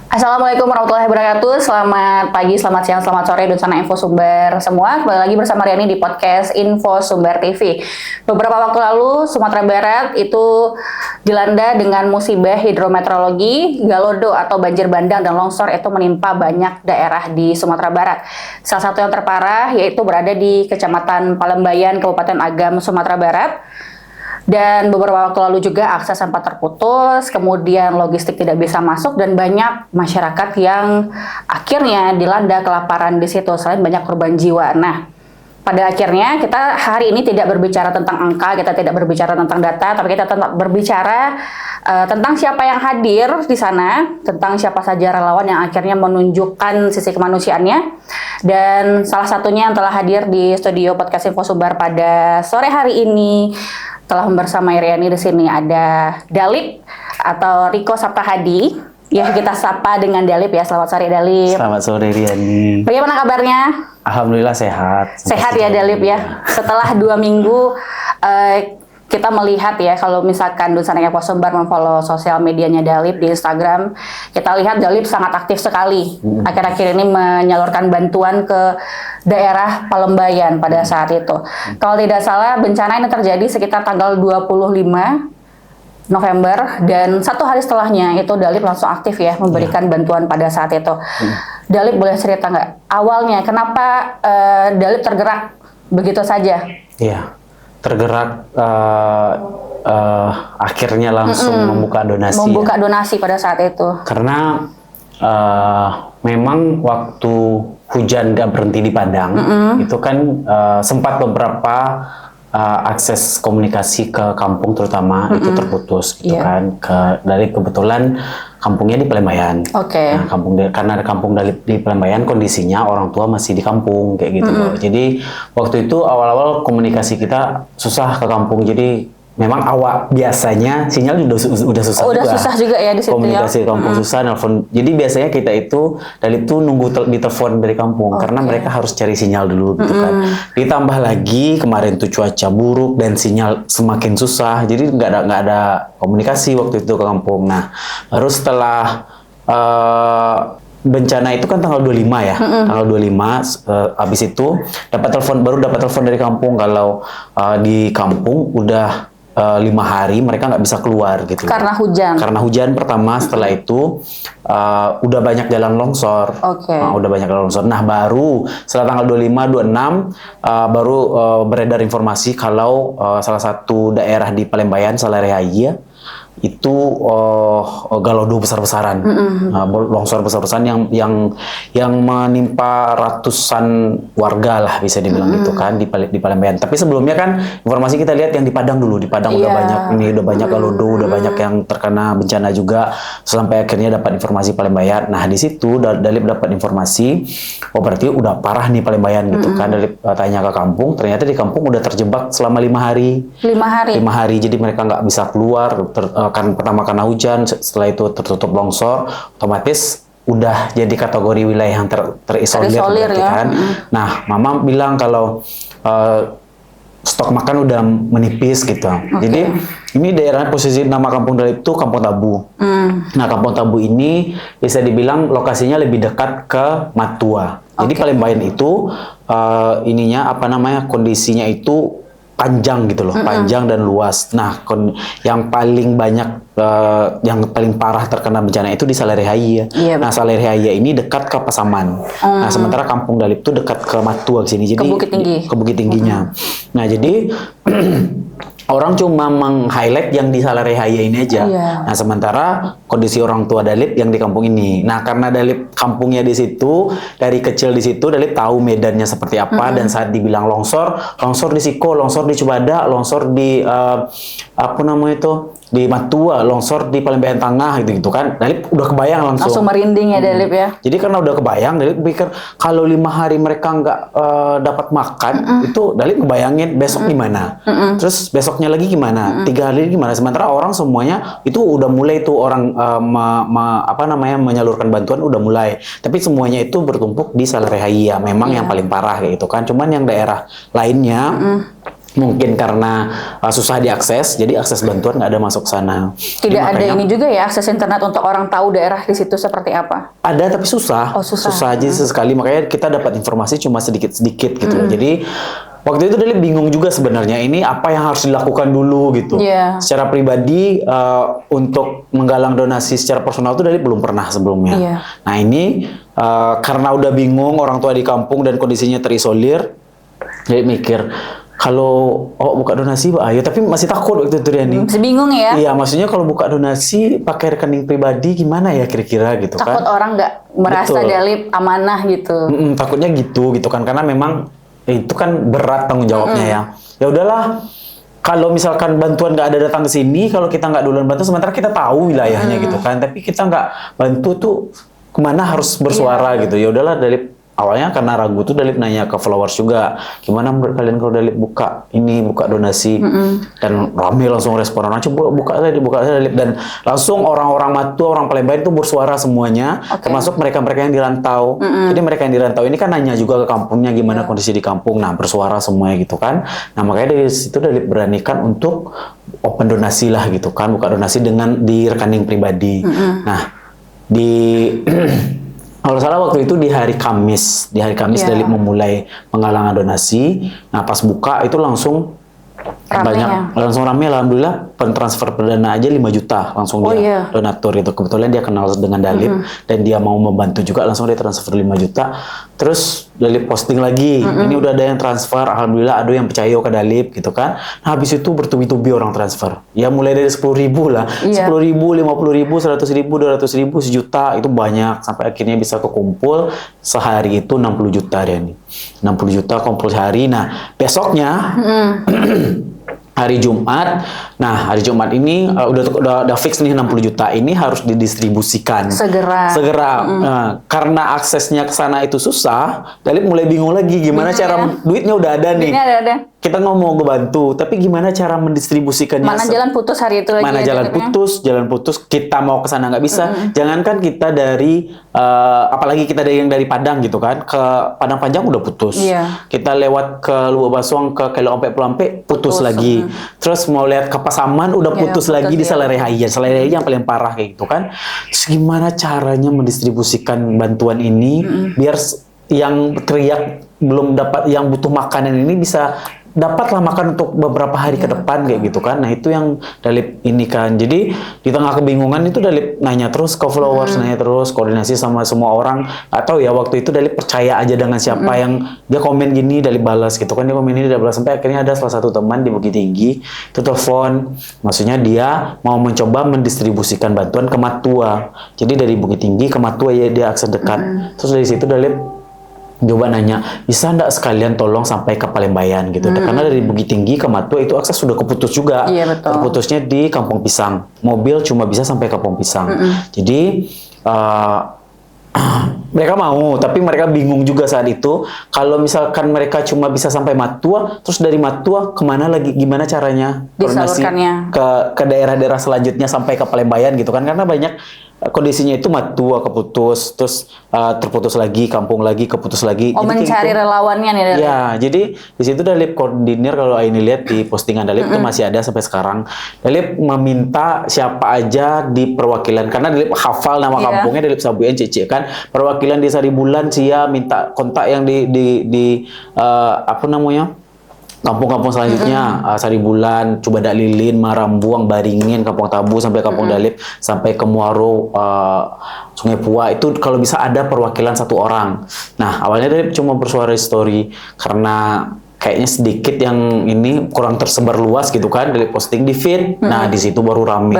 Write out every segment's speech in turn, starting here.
Assalamualaikum warahmatullahi wabarakatuh. Selamat pagi, selamat siang, selamat sore, Dutsana Info Sumber semua. Kembali lagi bersama Riani di podcast Info Sumber TV. Beberapa waktu lalu, Sumatera Barat itu dilanda dengan musibah hidrometeorologi, galodo atau banjir bandang dan longsor itu menimpa banyak daerah di Sumatera Barat. Salah satu yang terparah yaitu berada di Kecamatan Palembayan, Kabupaten Agam, Sumatera Barat. Dan beberapa waktu lalu juga akses sempat terputus, kemudian logistik tidak bisa masuk dan banyak masyarakat yang akhirnya dilanda kelaparan di situ selain banyak korban jiwa. Nah, pada akhirnya kita hari ini tidak berbicara tentang angka, kita tidak berbicara tentang data, tapi kita tetap berbicara tentang siapa yang hadir di sana, tentang siapa saja relawan yang akhirnya menunjukkan sisi kemanusiaannya. Dan salah satunya yang telah hadir di studio podcast Info Sumber pada sore hari ini telah bersama Riani di sini ada Dalip atau Riko Sapta Hadi. Ya, kita sapa dengan Dalip ya. Selamat sore Dalip. Selamat sore Riani. Bagaimana kabarnya? Alhamdulillah sehat. Sehat ya Dalip ya. Setelah 2 minggu kita melihat ya, kalau misalkan Dutsana Info Sumber memfollow sosial medianya Dalip di Instagram, kita lihat Dalip sangat aktif sekali. Akhir-akhir ini menyalurkan bantuan ke daerah Palembayan pada saat itu. Kalau tidak salah, bencana ini terjadi sekitar tanggal 25 November, dan 1 hari setelahnya itu Dalip langsung aktif ya memberikan bantuan pada saat itu. Dalip boleh cerita nggak awalnya kenapa Dalip tergerak begitu saja? Iya, tergerak akhirnya langsung membuka donasi. Membuka donasi pada saat itu. Karena memang waktu hujan nggak berhenti di Padang, itu kan sempat beberapa akses komunikasi ke kampung terutama itu terputus gitu kan. Dari kebetulan kampungnya di Palembayan. Nah, karena ada kampung di Palembayan, kondisinya orang tua masih di kampung kayak gitu loh. Jadi waktu itu awal-awal komunikasi kita susah ke kampung. Jadi memang biasanya sinyal udah susah juga ya di situ komunikasi ya. kampung susah, nelfon. Jadi biasanya kita itu dari itu nunggu ditelepon dari kampung karena mereka harus cari sinyal dulu gitu kan. Ditambah lagi kemarin tuh cuaca buruk dan sinyal semakin susah. Jadi nggak ada komunikasi waktu itu ke kampung. Nah, baru setelah bencana itu kan tanggal 25 ya. Tanggal 25 habis itu baru dapat telepon dari kampung kalau di kampung udah 5 hari mereka nggak bisa keluar gitu. Karena hujan. Karena hujan pertama, setelah itu udah banyak jalan longsor. Udah banyak jalan longsor. Nah, baru setelah tanggal 25, 26 baru beredar informasi kalau salah satu daerah di Palembayan, Salarehaya, itu galodo besar-besaran, longsor besar-besaran yang menimpa ratusan warga lah bisa dibilang gitu kan di Palembayan. Tapi sebelumnya kan informasi kita lihat yang di Padang dulu, di Padang udah banyak galodo, udah banyak yang terkena bencana juga, sampai akhirnya dapat informasi Palembayan. Nah, di situ Dalip dapat informasi, berarti udah parah nih Palembayan gitu kan. Dalip tanya ke kampung, ternyata di kampung udah terjebak selama 5 hari. 5 hari, jadi mereka nggak bisa keluar. Kan pertama karena hujan, setelah itu tertutup longsor, otomatis udah jadi kategori wilayah yang terisolir ya. Kan. Nah, Mama bilang kalau stok makan udah menipis gitu. Jadi ini daerah, posisi nama kampung Dalip itu Kampung Tabu. Nah, Kampung Tabu ini bisa dibilang lokasinya lebih dekat ke Matua. Jadi Palembayan itu kondisinya itu panjang gitu loh, panjang dan luas. Nah, yang paling banyak, yang paling parah terkena bencana itu di Salarehaya. Nah, Salarehaya ini dekat ke Pasaman. Nah, sementara Kampung Dalip itu dekat ke Matua sini. Jadi ke Bukit Tingginya. Nah, jadi orang cuma meng-highlight yang di Salarehaya ini aja. Nah, sementara kondisi orang tua Dalip yang di kampung ini. Nah, karena Dalip kampungnya di situ, dari kecil di situ, Dalip tahu medannya seperti apa. Dan saat dibilang longsor di Siko, longsor di Cubada, longsor di di Matua, longsor di Palembayan Tengah gitu kan. Dalip udah kebayang langsung merinding ya Dalip ya. Jadi karena udah kebayang, Dalip pikir kalau 5 hari mereka nggak dapat makan, itu Dalip ngebayangin besok gimana. Terus besoknya lagi gimana, 3 hari gimana. Sementara orang semuanya itu udah mulai tuh orang menyalurkan bantuan udah mulai. Tapi semuanya itu bertumpuk di Salarehaya, memang yang paling parah kayak gitu kan. Cuman yang daerah lainnya mungkin karena susah diakses, jadi akses bantuan nggak ada masuk sana. Tidak ada ini juga ya, akses internet untuk orang tahu daerah di situ seperti apa? Ada tapi susah. Susah aja sekali, makanya kita dapat informasi cuma sedikit-sedikit gitu loh. Jadi waktu itu Dalip bingung juga sebenarnya, ini apa yang harus dilakukan dulu gitu. Secara pribadi untuk menggalang donasi secara personal tuh Dalip belum pernah sebelumnya. Nah ini karena udah bingung, orang tua di kampung dan kondisinya terisolir, Dalip mikir, kalau buka donasi, ayo, tapi masih takut waktu itu Riani. Masih bingung ya? Iya, maksudnya kalau buka donasi pakai rekening pribadi gimana ya kira-kira gitu takut kan? Takut orang nggak merasa Dalip amanah gitu. Takutnya gitu kan, karena memang itu kan berat tanggung jawabnya ya. Ya udahlah, kalau misalkan bantuan nggak ada datang ke sini, kalau kita nggak duluan bantu, sementara kita tahu wilayahnya gitu kan, tapi kita nggak bantu tuh kemana harus bersuara gitu. Ya udahlah, Dalip awalnya karena ragu tuh Dalip nanya ke followers juga, gimana menurut kalian kalau Dalip buka donasi, dan rame langsung respon orang, coba buka aja Dalip, dan langsung orang-orang Matua, orang Palembang itu bersuara semuanya, termasuk mereka-mereka yang di rantau. Jadi mereka yang di rantau ini kan nanya juga ke kampungnya gimana kondisi di kampung, nah bersuara semuanya gitu kan. Nah makanya dari situ Dalip beranikan untuk open donasi lah gitu kan, buka donasi di rekening pribadi. Nah di kalau salah waktu itu di hari Kamis Dalip memulai penggalangan donasi. Nah pas buka itu langsung langsung rame, alhamdulillah. Pentransfer perdana aja 5 juta langsung dia donatur itu. Kebetulan dia kenal dengan Dalip dan dia mau membantu juga, langsung dia transfer 5 juta. Terus Dalip posting lagi, ini udah ada yang transfer, alhamdulillah ada yang percaya ke Dalip gitu kan. Nah habis itu bertubi-tubi orang transfer. Ya mulai dari 10.000 lah, 10.000, 50.000, 100.000, 200.000, 1 juta, itu banyak, sampai akhirnya bisa kekumpul sehari itu 60 juta dia nih. 60 juta kumpul sehari. Nah besoknya hari Jumat. Nah, hari Jumat ini udah fix nih 60 juta ini harus didistribusikan. Segera. Karena aksesnya ke sana itu susah, Dalip mulai bingung lagi gimana cara duitnya udah ada nih. Kita ngomong bantu, tapi gimana cara mendistribusikannya? Mana jalan putus hari itu lagi. Mana jalan putus, kita mau ke sana nggak bisa. Jangankan kita dari apalagi kita yang dari Padang gitu kan, ke Padang Panjang udah putus. Kita lewat ke Luar Basuang ke Kelo Ampe putus lagi. Terus mau lihat ke Pasaman udah putus lagi di Salerehayan. Salerehayan yang paling parah kayak gitu kan. Terus gimana caranya mendistribusikan bantuan ini biar yang teriak belum dapat, yang butuh makanan ini bisa dapatlah makan untuk beberapa hari ke depan kayak gitu kan. Nah itu yang Dalip ini kan. Jadi di tengah kebingungan itu Dalip nanya terus ke followers, nanya terus, koordinasi sama semua orang. Atau ya waktu itu Dalip percaya aja dengan siapa yang dia komen gini, Dalip balas gitu kan. Dia komen ini, dia balas, sampai akhirnya ada salah satu teman di Bukit Tinggi itu telepon, maksudnya dia mau mencoba mendistribusikan bantuan ke Matua. Jadi dari Bukit Tinggi ke Matua ya dia akses dekat. Terus dari situ Dalip coba nanya, bisa nggak sekalian tolong sampai ke Palembayan gitu. Karena dari Bukit Tinggi ke Matua itu akses sudah keputus juga. Terputusnya di Kampung Pisang. Mobil cuma bisa sampai Kampung Pisang. Jadi mereka mau, tapi mereka bingung juga saat itu. Kalau misalkan mereka cuma bisa sampai Matua, terus dari Matua kemana lagi? Gimana caranya koordinasi ke daerah-daerah selanjutnya sampai ke Palembayan gitu kan? Karena banyak kondisinya itu Matua keputus, terus terputus lagi, kampung lagi, keputus lagi. Oh, jadi mencari relawannya nih Dalip. Ya, jadi di situ Dalip koordinir, kalau ini lihat di postingan Dalip itu masih ada sampai sekarang. Dalip meminta siapa aja di perwakilan, karena Dalip hafal nama kampungnya, Dalip Sabuyan Cece kan. Perwakilan di Saribulan, Cia minta kontak yang di apa namanya? Kampung-kampung selanjutnya, Saribulan, Cubadak Lilin, Marambuang, Baringin, Kampung Tabu, sampai Kampung Dalip, sampai ke Muaro, Sungai Pua, itu kalau bisa ada perwakilan 1 orang. Nah, awalnya Dalip cuma bersuara di story, karena kayaknya sedikit yang ini kurang tersebar luas gitu kan, Dalip posting di feed. Nah, di situ baru rame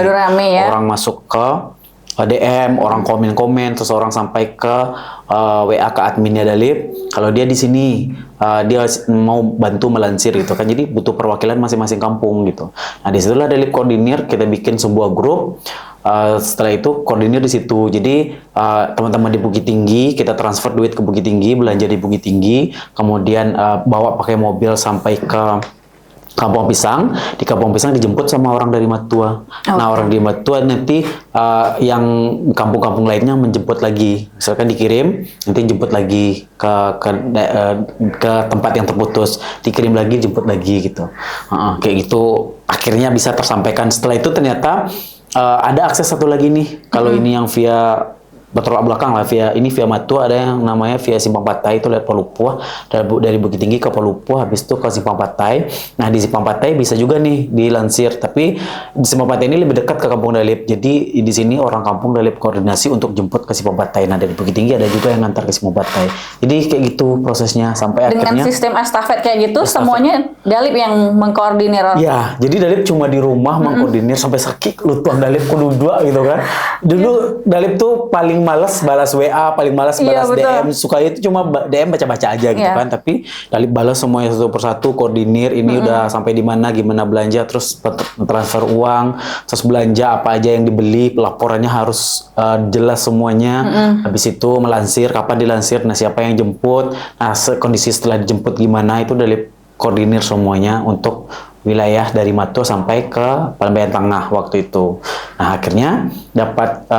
ya. Orang masuk ke DM, orang komen-komen, terus orang sampai ke WA ke adminnya Dalip, kalau dia di sini dia mau bantu melansir gitu kan. Jadi butuh perwakilan masing-masing kampung gitu. Nah disitulah Dalip koordinir, kita bikin sebuah grup. Setelah itu koordinir di situ. Jadi teman-teman di Bukit Tinggi, kita transfer duit ke Bukit Tinggi, belanja di Bukit Tinggi, kemudian bawa pakai mobil sampai ke Kampung Pisang. Di Kampung Pisang dijemput sama orang dari Matua. Nah, orang di Matua nanti yang kampung-kampung lainnya menjemput lagi. Misalkan dikirim, nanti jemput lagi ke tempat yang terputus. Dikirim lagi, jemput lagi gitu. Kayak gitu. Akhirnya bisa tersampaikan. Setelah itu ternyata ada akses satu lagi nih. Kalau ini yang via bertolak belakang lah, via Matua, ada yang namanya via Simpang Patai, itu lewat Palupuah, dari Bukit Tinggi ke Palupuah, habis itu ke Simpang Patai. Nah, di Simpang Patai bisa juga nih dilansir, tapi di Simpang Patai ini lebih dekat ke Kampung Dalip. Jadi di sini orang Kampung Dalip koordinasi untuk jemput ke Simpang Patai. Nah, dari Bukit Tinggi ada juga yang ngantar ke Simpang Patai. Jadi kayak gitu prosesnya sampai dengan akhirnya sistem estafet kayak gitu, semuanya Dalip yang mengkoordinir. Ya, jadi Dalip cuma di rumah mengkoordinir sampai sakit lu tuang Dalip kudu dua gitu kan. Dulu Dalip tuh paling malas balas WA, paling malas balas DM, sukanya itu cuma DM baca-baca aja gitu kan. Tapi Dalip balas semuanya satu persatu, koordinir ini udah sampai di mana, gimana belanja, terus transfer uang, terus belanja apa aja yang dibeli, laporannya harus jelas semuanya. Habis itu melansir, kapan dilansir, nah siapa yang jemput, nah kondisi setelah dijemput gimana, itu Dalip koordinir semuanya untuk wilayah dari Matua sampai ke Palembayan Tengah waktu itu. Nah, akhirnya dapat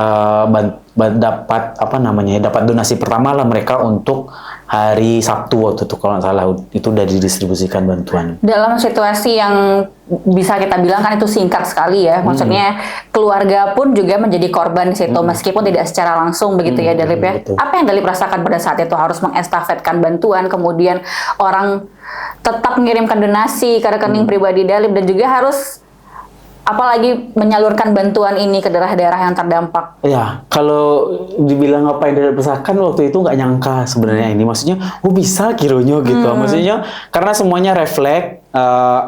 dapat donasi pertama lah mereka untuk hari Sabtu waktu itu, kalau nggak salah itu udah didistribusikan bantuan. Dalam situasi yang bisa kita bilang kan itu singkat sekali ya, maksudnya keluarga pun juga menjadi korban di situ meskipun tidak secara langsung begitu ya Dalip ya. Betul. Apa yang Dalip rasakan pada saat itu, harus mengestafetkan bantuan, kemudian orang tetap mengirimkan donasi ke rekening pribadi Dalip dan juga harus apalagi menyalurkan bantuan ini ke daerah-daerah yang terdampak? Ya, kalau dibilang apa yang Dalip rasakan waktu itu nggak nyangka sebenarnya ini. Maksudnya, bisa kironya gitu. Maksudnya, karena semuanya refleks,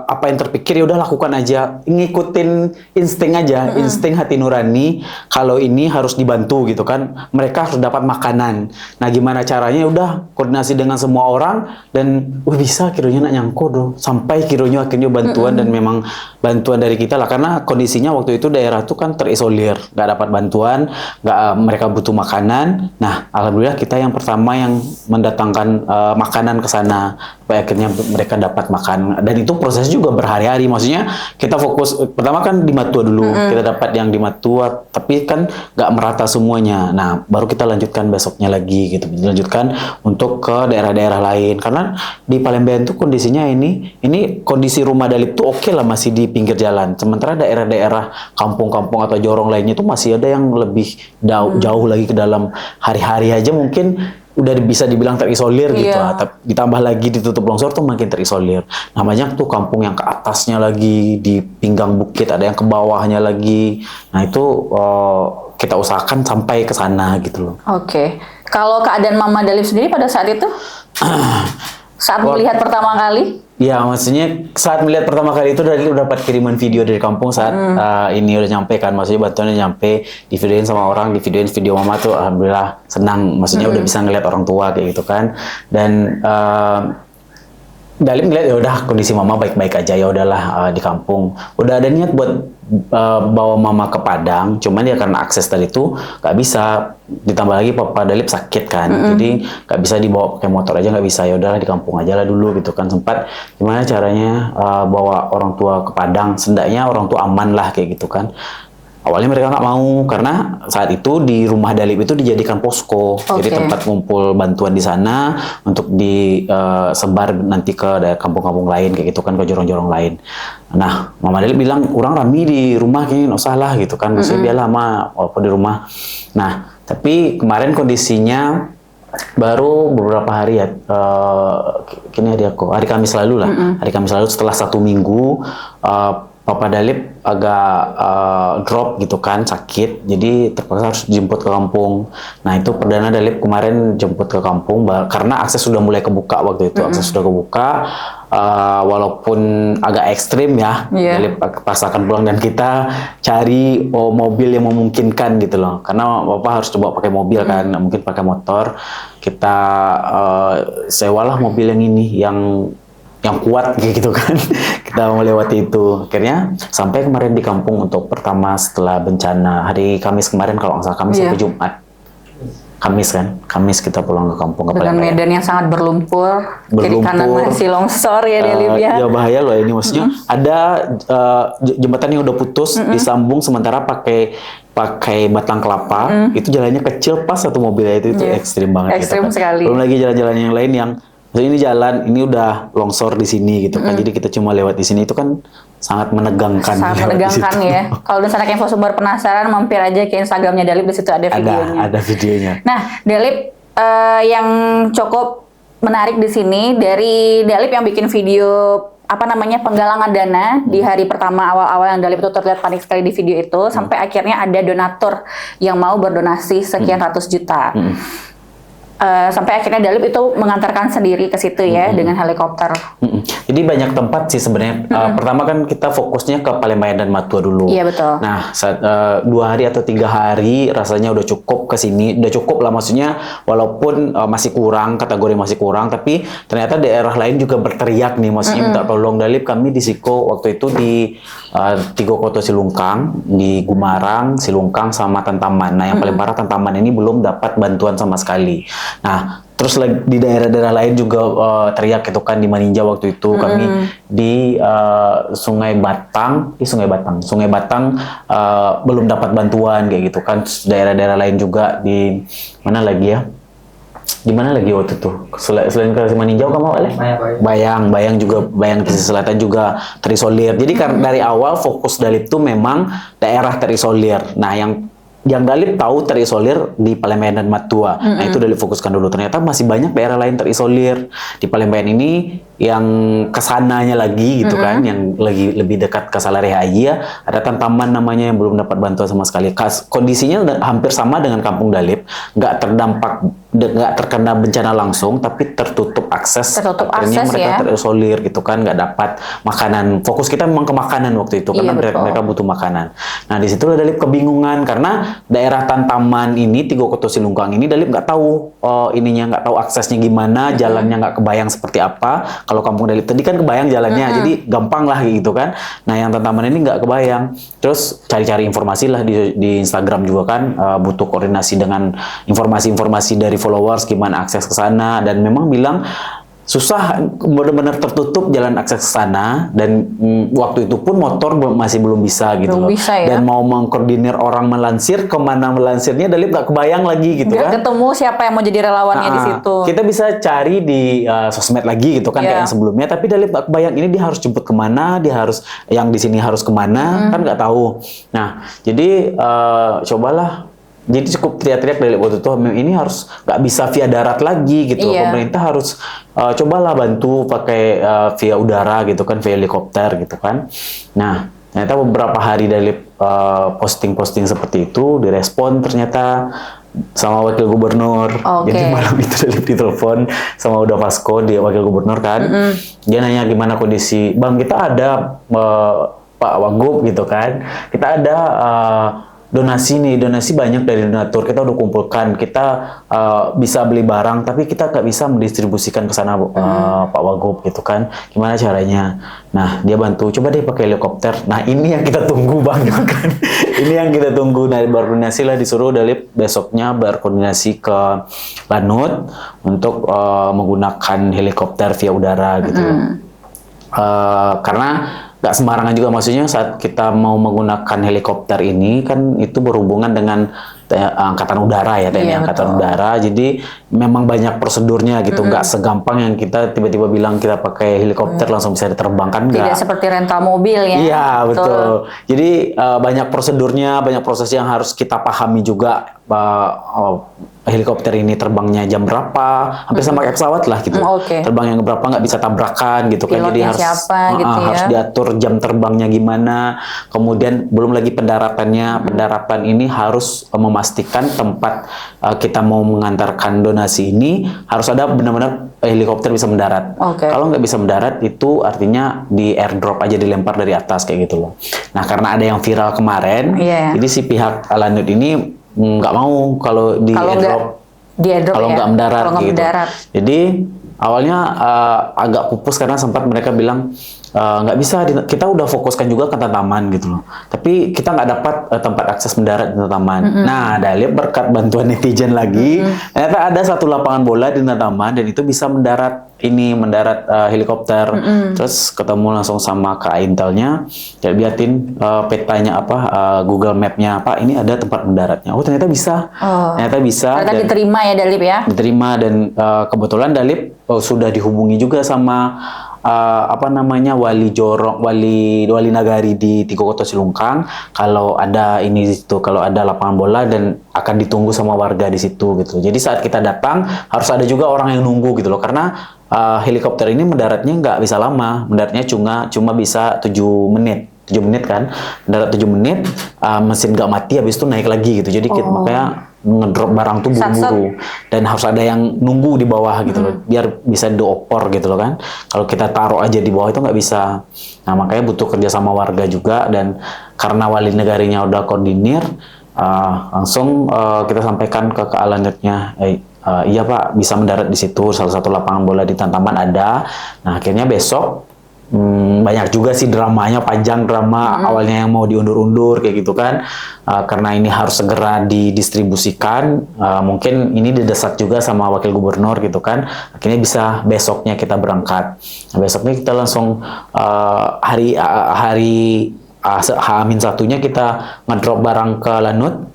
apa yang terpikir ya udah lakukan aja, ngikutin insting aja, insting hati nurani. Kalau ini harus dibantu gitu kan, mereka harus dapat makanan. Nah, gimana caranya? Udah koordinasi dengan semua orang dan bisa kironya nak nyangko dong, sampai kironya akhirnya bantuan dan memang bantuan dari kita lah, karena kondisinya waktu itu daerah tuh kan terisolir, nggak dapat bantuan, mereka butuh makanan. Nah, alhamdulillah kita yang pertama yang mendatangkan makanan ke sana, supaya akhirnya mereka dapat makan. Dan itu proses juga berhari-hari, maksudnya kita fokus pertama kan di Matua dulu, kita dapat yang di Matua, tapi kan nggak merata semuanya. Nah, baru kita lanjutkan besoknya lagi gitu, dilanjutkan untuk ke daerah-daerah lain, karena di Palembayan tuh kondisinya ini kondisi rumah Dalip tuh oke lah, masih di pinggir jalan, sementara daerah-daerah kampung-kampung atau jorong lainnya tuh masih ada yang lebih jauh lagi ke dalam. Hari-hari aja mungkin udah bisa dibilang terisolir gitu. Ditambah lagi ditutup longsor tuh makin terisolir. Nah, banyak tuh kampung yang ke atasnya lagi di pinggang bukit, ada yang ke bawahnya lagi. Nah, itu kita usahakan sampai ke sana gitu loh. Oke. Kalau keadaan Mama Dalip sendiri pada saat itu? Saat melihat pertama kali? Ya, maksudnya saat melihat pertama kali itu udah dapat kiriman video dari kampung saat ini udah nyampe kan, maksudnya bantuannya nyampe, divideoin sama orang, divideoin video Mama tuh alhamdulillah senang, maksudnya udah bisa ngeliat orang tua kayak gitu kan. Dan Dalip ngeliat ya udah kondisi Mama baik-baik aja, ya udahlah di kampung. Udah ada niat buat bawa Mama ke Padang, cuman ya karena akses tadi itu nggak bisa, ditambah lagi Papa Dalip sakit kan, jadi nggak bisa dibawa pakai motor aja, nggak bisa, ya udahlah di kampung aja lah dulu gitu kan. Sempat gimana caranya bawa orang tua ke Padang, sendaknya orang tua aman lah kayak gitu kan. Awalnya mereka nggak mau, karena saat itu di rumah Dalip itu dijadikan posko, jadi tempat ngumpul bantuan di sana untuk disebar nanti ke daerah kampung-kampung lain kayak gitu kan, ke jorong-jorong lain. Nah, Mama Dalip bilang orang rame di rumah kayaknya nggak usah lah gitu kan, maksudnya dia lama walaupun di rumah. Nah, tapi kemarin kondisinya baru beberapa hari ya, hari Kamis lalu lah, hari Kamis lalu setelah 1 minggu Papa Dalip agak drop gitu kan, sakit, jadi terpaksa harus dijemput ke kampung. Nah, itu perdana Dalip kemarin jemput ke kampung karena akses sudah mulai kebuka waktu itu, akses sudah kebuka, walaupun agak ekstrim ya, Dalip paksakan pulang dan kita cari mobil yang memungkinkan gitu loh, karena Bapak harus coba pakai mobil kan, nggak mungkin pakai motor. Kita sewalah mobil yang ini, yang kuat gitu kan. Kita melewati itu, akhirnya sampai kemarin di kampung untuk pertama setelah bencana hari Kamis kemarin, kalau nggak salah Kamis sampai Jumat. Kamis kita pulang ke kampung ke dengan Palembang. medan yang sangat berlumpur, kiri kanan masih longsor ya Delip ya. Ya bahaya loh ini, maksudnya ada jembatan yang udah putus disambung sementara pakai batang kelapa, itu jalannya kecil pas satu mobilnya itu ekstrim banget. Ekstrim gitu kan. sekali. Belum lagi jalan-jalan yang lain yang maksudnya ini jalan ini udah longsor di sini gitu kan, jadi kita cuma lewat di sini itu kan sangat menegangkan. Sangat menegangkan ya. Kalau misalnya info sumber penasaran, mampir aja ke Instagramnya Delip, di situ ada videonya. Ada videonya. Nah, Delip yang cukup menarik di sini dari Delip yang bikin video penggalangan dana di hari pertama awal-awal yang Delip itu terlihat panik sekali di video itu, sampai akhirnya ada donatur yang mau berdonasi sekian ratus juta. Sampai akhirnya Delip itu mengantarkan sendiri ke situ ya dengan helikopter. Jadi banyak tempat sih sebenarnya. Pertama kan kita fokusnya ke Palembang dan Matua dulu. Iya betul. Nah, 2 hari atau 3 hari rasanya udah cukup ke sini, udah cukup lah maksudnya. Walaupun masih kurang, kategori masih kurang, tapi ternyata daerah lain juga berteriak nih, maksudnya minta tolong Delip. Kami di Siko waktu itu di Tigo Koto Silungkang, di Gumarang, Silungkang sama Tantaman. Nah, yang paling parah Tantaman ini belum dapat bantuan sama sekali. Nah, terus di daerah-daerah lain juga teriak itu kan, di Maninja waktu itu kami di Sungai Batang belum dapat bantuan kayak gitu kan. Terus daerah-daerah lain juga di mana lagi ya? Di mana lagi waktu itu? Selain ke Maninjau kamu oleh? Bayang juga, Bayang pesisir selatan juga terisolir. Jadi karena dari awal fokus Delip itu memang daerah terisolir. Nah, yang Delip tahu terisolir di Palembang dan Matua. Nah, itu Delip fokuskan dulu. Ternyata masih banyak daerah lain terisolir. Di Palembang ini yang kesananya lagi gitu kan, yang lebih dekat ke Salareha ya, ada Tantaman namanya yang belum dapat bantuan sama sekali. Kondisinya hampir sama dengan Kampung Delip, nggak terkena bencana langsung, tapi tertutup akses. Akhirnya mereka terisolir gitu kan, nggak dapat makanan. Fokus kita memang ke makanan waktu itu, karena mereka butuh makanan. Nah, di situ Delip kebingungan karena daerah Tantaman ini, Tigo Koto Silungkang ini Delip nggak tahu nggak tahu aksesnya gimana, jalannya nggak kebayang seperti apa. Kalau Kampung Delip tadi kan kebayang jalannya, jadi gampang lah gitu kan. Nah, yang Tantaman ini nggak kebayang. Terus cari-cari informasi lah di Instagram juga kan, butuh koordinasi dengan informasi-informasi dari followers gimana akses ke sana, dan memang bilang susah, benar-benar tertutup jalan akses ke sana, dan waktu itu pun motor masih belum bisa gitu loh. Dan mau mengkoordinir orang melansir, kemana melansirnya Delip nggak kebayang lagi gitu kan. Nggak ketemu siapa yang mau jadi relawannya di situ. Kita bisa cari di sosmed lagi gitu kan, kayak yang sebelumnya, tapi Delip nggak kebayang ini dia harus jemput kemana, dia harus yang di sini harus kemana, kan nggak tahu. Nah, jadi cobalah. Jadi cukup teriak-teriak dari waktu itu, ini harus nggak bisa via darat lagi gitu. Pemerintah harus cobalah bantu pakai via udara gitu kan, via helikopter gitu kan. Nah, ternyata beberapa hari dari posting-posting seperti itu direspon ternyata sama wakil gubernur. Jadi malam itu Delip ditelepon sama Uda Vasco, dia wakil gubernur kan. Dia nanya gimana kondisi, Bang, kita ada Pak Wagub gitu kan. Kita ada donasi banyak dari donatur, kita udah kumpulkan, kita bisa beli barang, tapi kita nggak bisa mendistribusikan ke sana Pak Wagub gitu kan, gimana caranya? Nah, dia bantu, coba deh pakai helikopter. Nah, ini yang kita tunggu Bang kan. Ini yang kita tunggu. Nah, berkoordinasi lah, disuruh Delip besoknya berkoordinasi ke Lanut untuk menggunakan helikopter via udara gitu. Karena nggak sembarangan juga, maksudnya saat kita mau menggunakan helikopter ini kan itu berhubungan dengan Angkatan Udara ya, TNI Angkatan Udara, jadi memang banyak prosedurnya gitu, nggak segampang yang kita tiba-tiba bilang kita pakai helikopter langsung bisa diterbangkan, nggak. Tidak seperti rental mobil ya. Iya, betul. Jadi banyak prosedurnya, banyak proses yang harus kita pahami juga. Helikopter ini terbangnya jam berapa, hampir sama kayak pesawat lah gitu. Terbang yang berapa, nggak bisa tabrakan gitu kan. Jadi harus diatur jam terbangnya gimana. Kemudian belum lagi pendaratannya. Pendarapan ini harus memastikan tempat kita mau mengantarkan donasi ini harus ada benar-benar helikopter bisa mendarat. Kalau nggak bisa mendarat itu artinya di airdrop aja, dilempar dari atas kayak gitu loh. Nah, karena ada yang viral kemarin, jadi si pihak Lanut ini nggak mau kalau di airdrop, kalau nggak mendarat gitu. Jadi awalnya agak pupus karena sempat mereka bilang nggak bisa kita udah fokuskan juga ke Tataman gitu loh, tapi kita nggak dapat tempat akses mendarat di Tataman. Nah, Dalip berkat bantuan netizen lagi, ternyata ada satu lapangan bola di Tataman dan itu bisa mendarat helikopter. Terus ketemu langsung sama Kak Intelnya, dia liatin petanya Google Map-nya ini ada tempat mendaratnya. Oh, ternyata bisa. Ternyata bisa. Ternyata diterima ya Dalip ya. Diterima dan kebetulan Dalip sudah dihubungi juga sama wali nagari di Tigo Koto Silungkang, kalau ada kalau ada lapangan bola dan akan ditunggu sama warga di situ gitu. Jadi saat kita datang harus ada juga orang yang nunggu gitu loh, karena helikopter ini mendaratnya nggak bisa lama, mendaratnya cuma bisa 7 menit. 7 menit kan, mendarat 7 menit, mesin nggak mati, habis itu naik lagi gitu. Jadi makanya ngedrop barang tuh buru-buru dan harus ada yang nunggu di bawah gitu loh, biar bisa diopor gitu loh kan. Kalau kita taruh aja di bawah itu nggak bisa. Nah, makanya butuh kerja sama warga juga, dan karena wali negarinya udah koordinir, langsung kita sampaikan ke Alanetnya, iya Pak, bisa mendarat di situ, salah satu lapangan bola di Tataman ada. Nah, akhirnya besok banyak juga sih dramanya, panjang drama awalnya yang mau diundur-undur kayak gitu kan, karena ini harus segera didistribusikan. Mungkin ini didesak juga sama wakil gubernur gitu kan, akhirnya bisa besoknya kita berangkat. Nah, besoknya kita langsung H-1-nya kita ngedrop barang ke Lanut,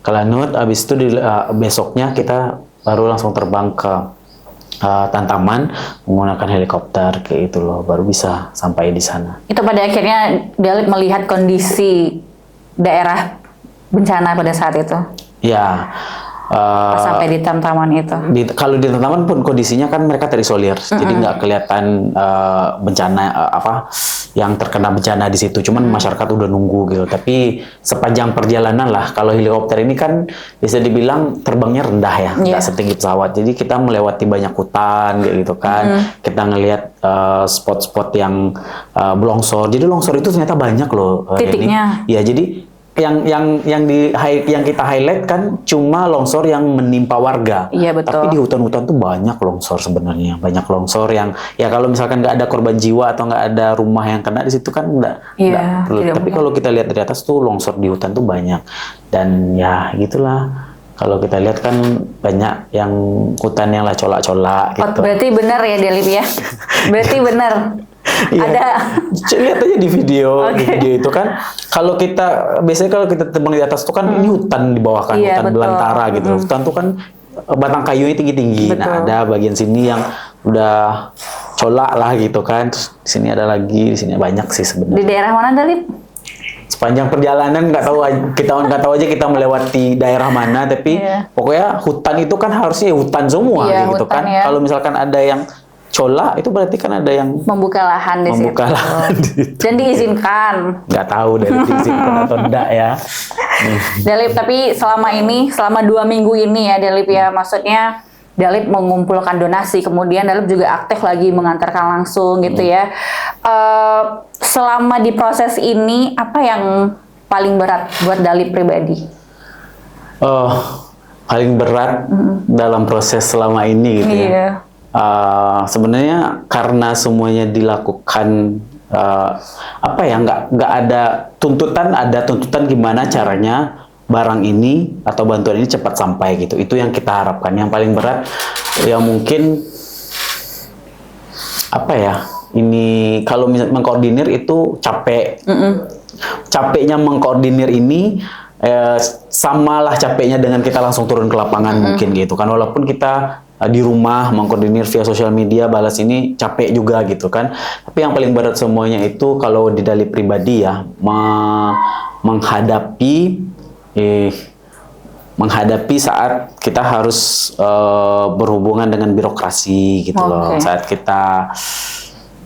ke Lanut. Abis itu besoknya kita baru langsung terbang ke Tataman menggunakan helikopter kayak itu loh, baru bisa sampai di sana. Itu pada akhirnya Dalip melihat kondisi daerah bencana pada saat itu. Ya. Sampai di Tataman itu. Kalau di Tataman pun kondisinya kan mereka terisolir, jadi nggak kelihatan bencana yang terkena bencana di situ. Cuman masyarakat udah nunggu gitu. Tapi sepanjang perjalanan lah, kalau helikopter ini kan bisa dibilang terbangnya rendah ya, nggak setinggi pesawat. Jadi kita melewati banyak hutan kayak gitu kan. Kita ngelihat spot-spot yang longsor. Jadi longsor itu ternyata banyak loh. Titiknya. Ya, jadi yang kita highlight kan cuma longsor yang menimpa warga. Iya, betul. Tapi di hutan-hutan tuh banyak longsor sebenarnya. Banyak longsor yang ya kalau misalkan nggak ada korban jiwa atau nggak ada rumah yang kena di situ kan nggak perlu. Tapi kalau kita lihat dari atas tuh longsor di hutan tuh banyak. Dan ya gitulah. Kalau kita lihat kan banyak yang hutan yang lah colak-colak gitu. Berarti benar ya Dalip ya? Berarti benar. Iya. Ada. Lihat aja di video, di video itu kan. Biasanya kalau kita terbang di atas tuh kan ini hutan di bawah kan, hutan betul. Belantara gitu. Hutan tuh kan batang kayunya tinggi-tinggi. Nah, ada bagian sini yang udah colak lah gitu kan. Terus di sini ada lagi, di sini banyak sih sebenarnya. Di daerah mana Dalip? Sepanjang perjalanan nggak tahu aja kita melewati daerah mana, tapi pokoknya hutan itu kan harusnya hutan semua gitu kan. Kalau misalkan ada yang colak itu berarti kan ada yang membuka lahan di situ. Dan diizinkan. Nggak tahu dari diizinkan atau enggak ya. Dalip, tapi selama 2 minggu ini ya Dalip ya, maksudnya Dalip mengumpulkan donasi, kemudian Dalip juga aktif lagi mengantarkan langsung gitu ya. Selama di proses ini, apa yang paling berat buat Dalip pribadi? Paling berat dalam proses selama ini gitu ya. Sebenarnya karena semuanya dilakukan nggak ada tuntutan gimana caranya barang ini atau bantuan ini cepat sampai gitu. Itu yang kita harapkan. Yang paling berat ya mungkin ini kalau mengkoordinir itu capek. Capeknya mengkoordinir ini samalah capeknya dengan kita langsung turun ke lapangan mungkin gitu kan. Walaupun kita di rumah mengkoordinir via sosial media, balas ini capek juga gitu kan. Tapi yang paling berat semuanya itu kalau di Dalip pribadi ya, menghadapi saat kita harus berhubungan dengan birokrasi gitu loh. Saat kita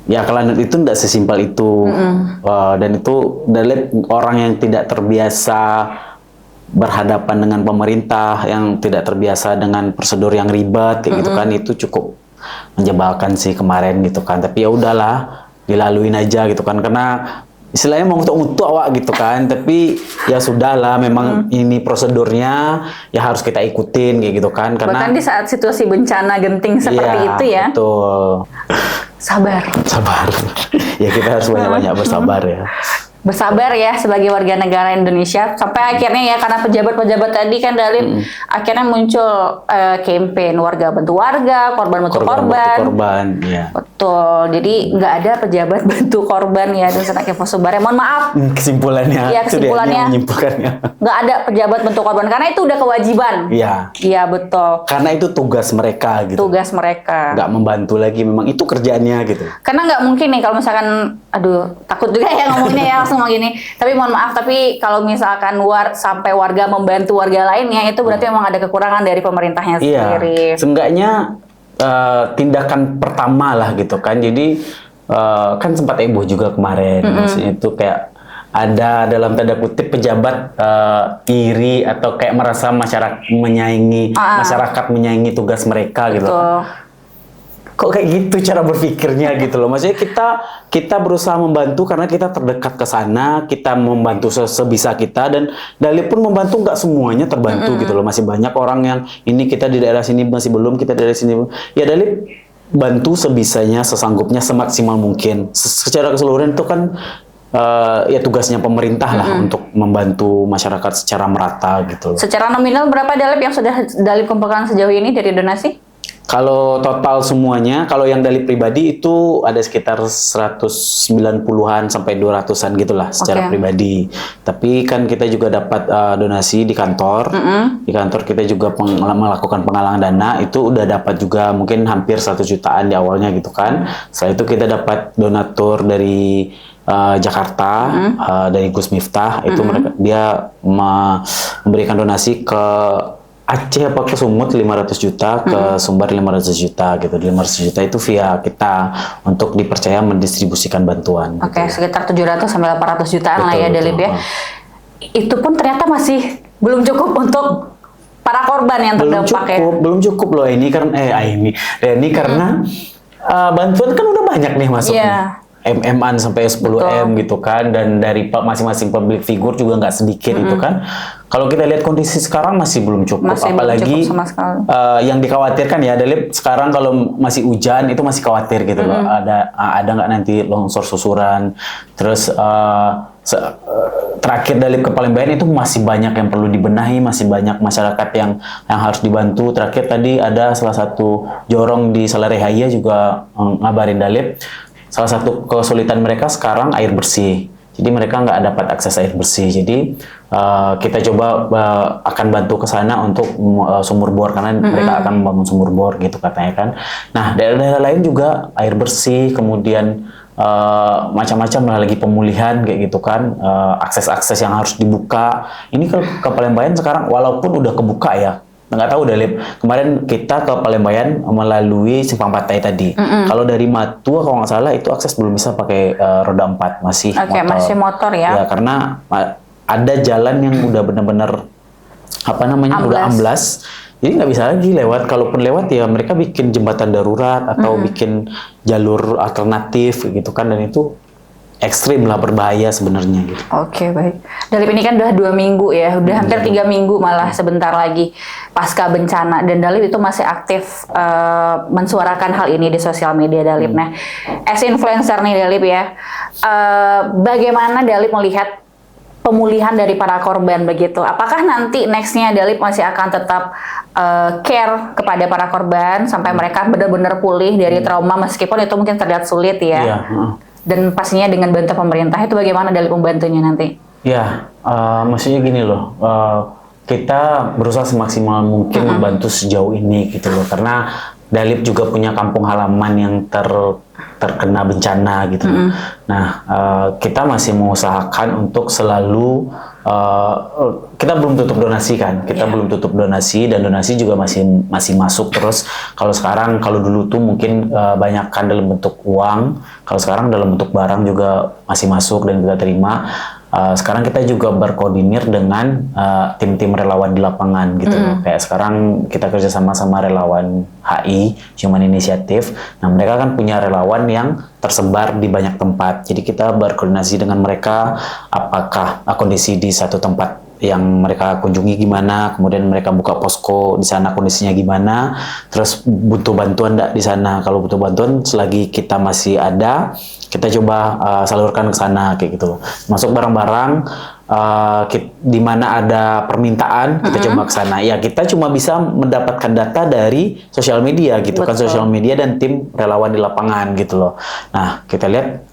ke Lanut itu tidak sesimpel itu. Dan itu Dalip orang yang tidak terbiasa berhadapan dengan pemerintah, yang tidak terbiasa dengan prosedur yang ribet kayak gitu kan. Itu cukup menjebalkan sih kemarin gitu kan. Tapi ya udahlah, dilaluin aja gitu kan, karena istilahnya mau ngutuk awak gitu kan. Tapi ya sudahlah, memang ini prosedurnya ya harus kita ikutin kayak gitu kan. Karena bahkan di saat situasi bencana genting seperti itu ya. Betul. Sabar. Ya kita harus banyak-banyak bersabar ya. Bersabar ya sebagai warga negara Indonesia sampai akhirnya ya karena pejabat-pejabat tadi kan Dalip akhirnya muncul campaign warga bantu warga, korban bantu korban. Ya. Betul. Jadi nggak ada pejabat bantu korban ya dan Sanak Info Sumber. Mohon maaf. Kesimpulannya. Iya, kesimpulannya. Nggak ada pejabat bantu korban karena itu udah kewajiban. Iya. Iya, betul. Karena itu tugas mereka gitu. Tugas mereka. Nggak membantu lagi, memang itu kerjaannya gitu. Karena nggak mungkin nih kalau misalkan, aduh takut juga ya ngomongnya ya langsung gini. Tapi mohon maaf, tapi kalau misalkan sampai warga membantu warga lainnya itu berarti memang ada kekurangan dari pemerintahnya sendiri. Iya. Seenggaknya tindakan pertama lah gitu kan. Jadi kan sempat heboh juga kemarin. Maksudnya itu kayak ada dalam tanda kutip pejabat iri atau kayak merasa masyarakat menyaingi tugas mereka gitu. Kok kayak gitu cara berpikirnya gitu loh. Maksudnya kita berusaha membantu karena kita terdekat ke sana, kita membantu sebisa kita, dan Dalip pun membantu, nggak semuanya terbantu gitu loh. Masih banyak orang yang ini kita di daerah sini masih belum, kita di daerah sini belum. Ya Dalip bantu sebisanya, sesanggupnya, semaksimal mungkin. Secara keseluruhan itu kan ya tugasnya pemerintah lah untuk membantu masyarakat secara merata gitu loh. Secara nominal berapa Dalip yang sudah Dalip kumpulkan sejauh ini dari donasi? Kalau total semuanya, kalau yang Dalip pribadi itu ada sekitar 190-an sampai 200-an gitulah secara pribadi. Tapi kan kita juga dapat donasi di kantor. Di kantor kita juga melakukan penggalangan dana, itu udah dapat juga mungkin hampir 1 jutaan di awalnya gitu kan. Setelah itu kita dapat donatur dari Jakarta, dari Gus Miftah, itu dia memberikan donasi ke Aceh apa ke Sumut 500 juta, ke Sumbar 500 juta gitu. 500 juta itu via kita untuk dipercaya mendistribusikan bantuan. Oke, gitu. Sekitar 700 sampai 800 jutaan lah ya Dalip ya. Itu pun ternyata masih belum cukup untuk para korban yang terdampak ya. Belum cukup loh ini karena bantuan kan udah banyak nih masuknya. MM-an sampai 10M gitu kan, dan dari masing-masing public figure juga nggak sedikit itu kan. Kalau kita lihat kondisi sekarang masih belum cukup, apalagi belum cukup sama sekali. Yang dikhawatirkan ya Dalip sekarang kalau masih hujan itu masih khawatir gitu loh, ada nggak nanti longsor susuran, terus terakhir Dalip ke Palembayan itu masih banyak yang perlu dibenahi, masih banyak masyarakat yang harus dibantu. Terakhir tadi ada salah satu jorong di Salarehaya juga ngabarin Dalip, salah satu kesulitan mereka sekarang air bersih. Jadi mereka nggak dapat akses air bersih. Jadi kita coba akan bantu ke sana untuk sumur bor, karena mereka akan membangun sumur bor gitu katanya kan. Nah daerah-daerah lain juga air bersih, kemudian macam-macam lah lagi pemulihan kayak gitu kan. Akses-akses yang harus dibuka. Ini ke Palembayan sekarang walaupun udah kebuka ya. Nggak tahu Dalip, kemarin kita ke Palembayan melalui Simpang Patai tadi. Kalau dari Matua kalau nggak salah itu akses belum bisa pakai roda 4, masih motor. Masih motor ya. Ya karena ada jalan yang udah benar-benar udah amblas. Jadi nggak bisa lagi lewat. Kalaupun lewat ya mereka bikin jembatan darurat atau bikin jalur alternatif gitu kan, dan itu ekstrim lah, berbahaya sebenarnya gitu. Oke, baik. Dalip ini kan udah 2 minggu ya, udah hampir 3 minggu malah sebentar lagi pasca bencana, dan Dalip itu masih aktif mensuarakan hal ini di sosial media Dalip. Nah, as influencer nih Dalip ya, bagaimana Dalip melihat pemulihan dari para korban begitu? Apakah nanti nextnya Dalip masih akan tetap care kepada para korban sampai mereka benar-benar pulih dari trauma, meskipun itu mungkin terlihat sulit ya? Iya. Dan pastinya dengan bantu pemerintah, itu bagaimana Dalip membantunya nanti? Ya, maksudnya gini loh, kita berusaha semaksimal mungkin membantu sejauh ini gitu loh, karena Dalip juga punya kampung halaman yang terkena bencana gitu. Nah, kita masih mengusahakan untuk selalu kita belum tutup donasi kan, belum tutup donasi, dan donasi juga masih masuk terus. Kalau sekarang, kalau dulu tuh mungkin banyak kan dalam bentuk uang, kalau sekarang dalam bentuk barang juga masih masuk dan kita terima. Sekarang kita juga berkoordinir dengan tim-tim relawan di lapangan gitu. Kayak sekarang kita kerjasama sama relawan HI, Human Initiative. Nah mereka kan punya relawan yang tersebar di banyak tempat. Jadi kita berkoordinasi dengan mereka, apakah kondisi di satu tempat yang mereka kunjungi gimana, kemudian mereka buka posko di sana kondisinya gimana, terus butuh bantuan nggak di sana. Kalau butuh bantuan selagi kita masih ada, kita coba salurkan ke sana kayak gitu. Masuk barang-barang di mana ada permintaan, kita coba ke sana. Ya kita cuma bisa mendapatkan data dari sosial media gitu. Betul. Kan sosial media dan tim relawan di lapangan gitu loh. Nah kita lihat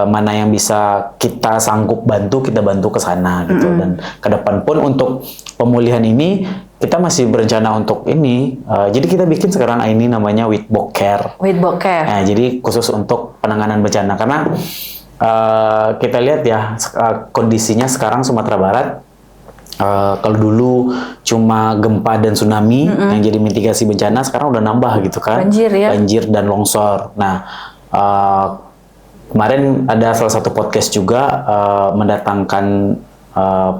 mana yang bisa kita sanggup bantu, kita bantu ke sana gitu. Dan ke depan pun untuk pemulihan ini kita masih berencana untuk ini. Jadi kita bikin sekarang ini namanya Witbok Care. Witbok Care. Nah, jadi khusus untuk penanganan bencana karena kita lihat ya kondisinya sekarang Sumatera Barat. Kalau dulu cuma gempa dan tsunami yang jadi mitigasi bencana, sekarang udah nambah gitu kan. Banjir ya. Banjir dan longsor. Nah, kemarin ada salah satu podcast juga mendatangkan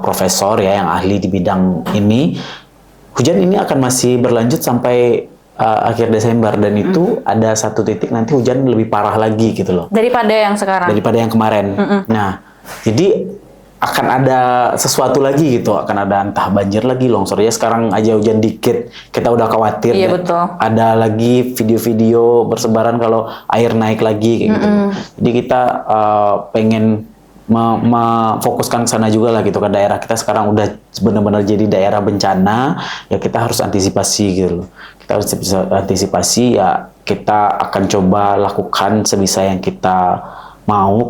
profesor ya yang ahli di bidang ini. Hujan ini akan masih berlanjut sampai akhir Desember dan itu ada satu titik nanti hujan lebih parah lagi gitu loh. Daripada yang sekarang. Daripada yang kemarin. Nah, jadi akan ada sesuatu lagi gitu, akan ada entah banjir lagi, longsor ya. Sekarang aja hujan dikit kita udah khawatir. Iya, betul. Ada lagi video-video bersebaran kalau air naik lagi kayak gitu. Jadi kita pengen memfokuskan ke sana juga lah gitu kan. Daerah kita sekarang udah benar-benar jadi daerah bencana, ya kita harus antisipasi gitu loh. Kita harus antisipasi, ya kita akan coba lakukan sebisa yang kita mau,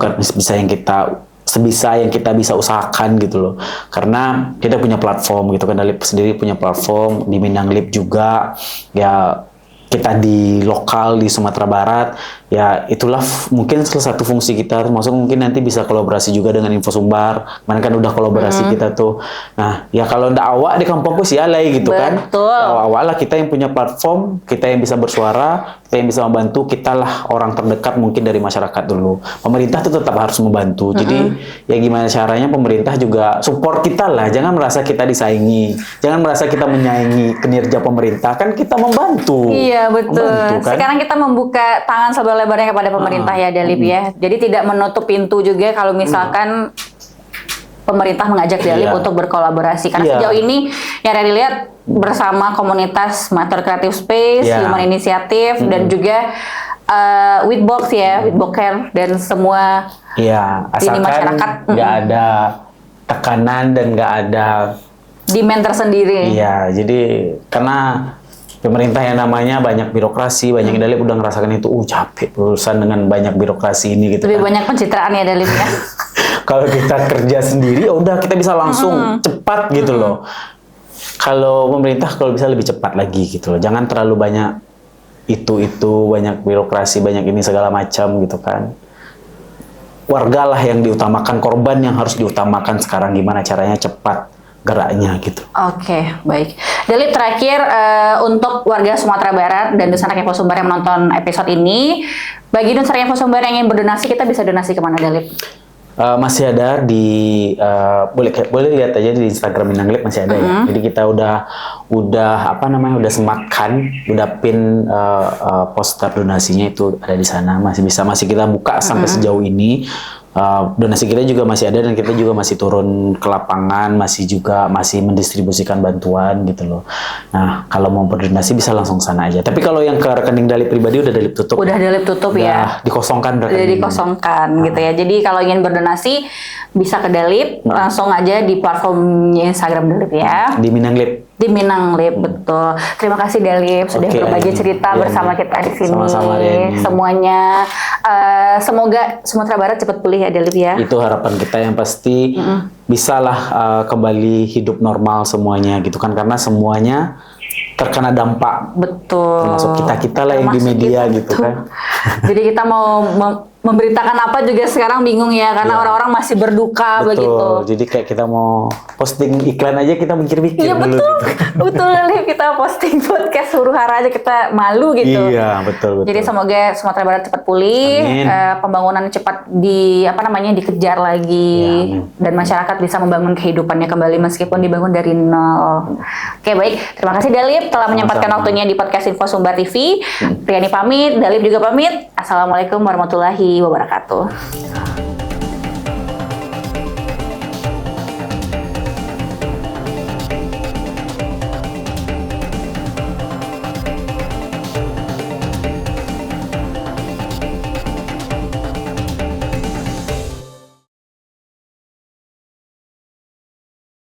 sebisa yang kita bisa usahakan gitu loh. Karena kita punya platform gitu kan, Dalip sendiri punya platform, di Minang Lip juga, ya kita di lokal di Sumatera Barat, ya itulah mungkin salah satu fungsi kita, termasuk mungkin nanti bisa kolaborasi juga dengan Infosumbar. Kemarin kan udah kolaborasi kita tuh. Nah, ya kalau ndak awak di kampungku sialai gitu kan. Awak lah kita yang punya platform, kita yang bisa bersuara, kita yang bisa membantu, kita lah orang terdekat mungkin dari masyarakat dulu. Pemerintah tuh tetap harus membantu. Jadi ya gimana caranya pemerintah juga support kita lah. Jangan merasa kita disaingi, jangan merasa kita menyaingi kinerja pemerintah, kan kita membantu. Iya betul. Membantu, kan? Sekarang kita membuka tangan selebar-lebarnya kepada pemerintah ya Dalip ya. Jadi tidak menutup pintu juga kalau misalkan pemerintah mengajak Dalip untuk berkolaborasi. Karena sejauh ini yang Rani lihat bersama komunitas Matter Creative Space, Human Initiative, dan juga Witbox ya, Witbok Care dan semua ini masyarakat. Nggak ada tekanan dan nggak ada demand tersendiri. Iya, jadi karena pemerintah yang namanya banyak birokrasi, banyak Dalip udah ngerasakan itu, capek urusan dengan banyak birokrasi ini gitu. Lebih banyak pencitraan ya Dalip ya. Kalau kita kerja sendiri, ya udah kita bisa langsung cepat gitu loh. Kalau pemerintah kalau bisa lebih cepat lagi gitu loh. Jangan terlalu banyak itu banyak birokrasi, banyak ini segala macam gitu kan. Warga lah yang diutamakan, korban yang harus diutamakan sekarang, gimana caranya cepat geraknya gitu. Oke, baik. Dalip terakhir untuk warga Sumatera Barat dan Dusun Anak Infosumber yang menonton episode ini, bagi Dusun Anak Infosumber yang ingin berdonasi, kita bisa donasi kemana Dalip? Masih ada di boleh lihat aja di Instagram Minang Lip masih ada ya. Jadi kita udah udah sematkan, udah pin poster donasinya itu ada di sana, masih kita buka sampai sejauh ini. Donasi kita juga masih ada dan kita juga masih turun ke lapangan, masih mendistribusikan bantuan gitu loh. Nah, kalau mau berdonasi bisa langsung sana aja. Tapi kalau yang ke rekening Dalip pribadi udah Dalip tutup. Udah Dalip tutup ya. Dikosongkan rekening. Udah dikosongkan gitu ya. Jadi kalau ingin berdonasi bisa ke Dalip, langsung aja di platformnya Instagram Dalip ya. Di Minang Lip. Di Minang Lip, betul. Terima kasih Dalip sudah berbagi cerita bersama kita di sini. Sama-sama semuanya. Semoga Sumatera Barat cepat pulih ya Dalip ya. Itu harapan kita yang pasti bisalah kembali hidup normal semuanya gitu kan, karena semuanya terkena dampak. Betul. Termasuk kita lah yang di media gitu kan. Jadi kita mau memberitakan apa juga sekarang bingung ya, karena orang-orang masih berduka. Betul. Begitu. Jadi kayak kita mau posting iklan aja kita mikir-mikir dulu. Betul. Gitu. Betul, kita posting podcast huru-hara aja kita malu gitu. Iya, betul. Jadi semoga Sumatera Barat cepat pulih, pembangunan cepat dikejar lagi, dan masyarakat bisa membangun kehidupannya kembali meskipun dibangun dari nol. Oke, baik. Terima kasih Dalip telah menyempatkan waktunya di podcast Infosumber TV. Priani pamit, Dalip juga pamit. Assalamualaikum warahmatullahi wabarakatuh.